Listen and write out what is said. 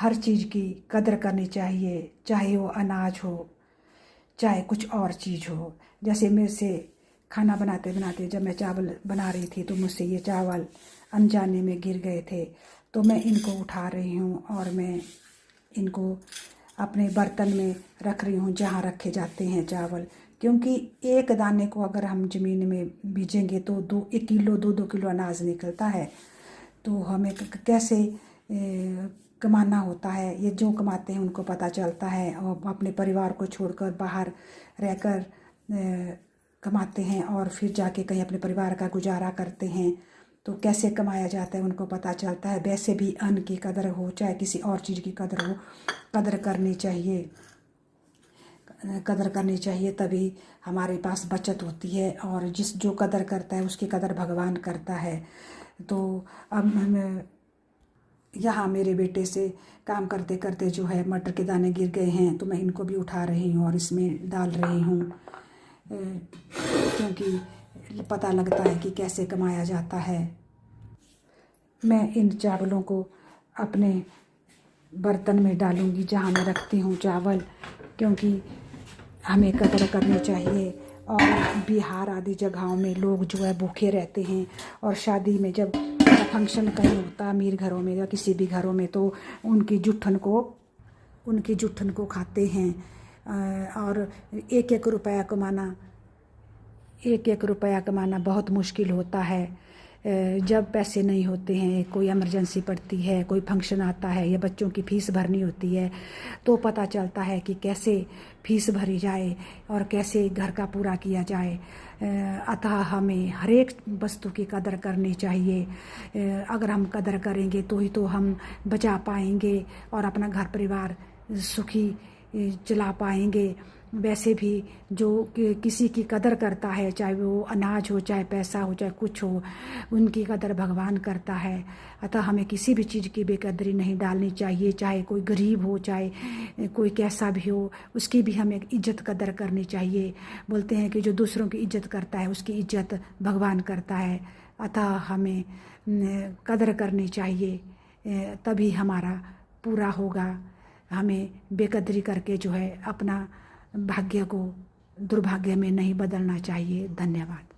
हर चीज़ की कदर करनी चाहिए, चाहे वो अनाज हो, चाहे कुछ और चीज़ हो। जैसे मेरे से खाना बनाते बनाते जब मैं चावल बना रही थी तो मुझसे ये चावल अनजाने में गिर गए थे, तो मैं इनको उठा रही हूँ और मैं इनको अपने बर्तन में रख रही हूँ जहाँ रखे जाते हैं चावल। क्योंकि एक दाने को अगर हम ज़मीन में बीजेंगे तो 1 किलो 2 किलो अनाज निकलता है। तो हमें कैसे कमाना होता है, ये जो कमाते हैं उनको पता चलता है, और अपने परिवार को छोड़कर बाहर रहकर कमाते हैं और फिर जाके कहीं अपने परिवार का गुजारा करते हैं। तो कैसे कमाया जाता है उनको पता चलता है। वैसे भी अन्न की कदर हो, चाहे किसी और चीज़ की कदर हो, कदर करनी चाहिए, कदर करनी चाहिए, तभी हमारे पास बचत होती है। और जो कदर करता है उसकी कदर भगवान करता है। तो अब मैं यहाँ मेरे बेटे से काम करते करते जो है मटर के दाने गिर गए हैं, तो मैं इनको भी उठा रही हूँ और इसमें डाल रही हूँ, क्योंकि पता लगता है कि कैसे कमाया जाता है। मैं इन चावलों को अपने बर्तन में डालूँगी जहाँ मैं रखती हूँ चावल, क्योंकि हमें कदर करनी चाहिए। और बिहार आदि जगहों में लोग जो है भूखे रहते हैं, और शादी में जब फंक्शन कहीं होता है अमीर घरों में या किसी भी घरों में, तो उनकी जुट्ठन को खाते हैं। और एक एक रुपया कमाना बहुत मुश्किल होता है। जब पैसे नहीं होते हैं, कोई इमरजेंसी पड़ती है, कोई फंक्शन आता है या बच्चों की फ़ीस भरनी होती है, तो पता चलता है कि कैसे फ़ीस भरी जाए और कैसे घर का पूरा किया जाए। अतः हमें हर एक वस्तु की कदर करनी चाहिए। अगर हम कदर करेंगे तो ही तो हम बचा पाएंगे और अपना घर परिवार सुखी चला पाएंगे। वैसे भी जो किसी की कदर करता है, चाहे वो अनाज हो, चाहे पैसा हो, चाहे कुछ हो, उनकी कदर भगवान करता है। अतः हमें किसी भी चीज़ की बेकदरी नहीं डालनी चाहिए, चाहे कोई गरीब हो, चाहे कोई कैसा भी हो, उसकी भी हमें इज्जत कदर करनी चाहिए। बोलते हैं कि जो दूसरों की इज्जत करता है उसकी इज्जत भगवान करता है। अतः हमें कदर करनी चाहिए, तभी हमारा पूरा होगा। हमें बेकदरी करके जो है अपना भाग्य को दुर्भाग्य में नहीं बदलना चाहिए। धन्यवाद।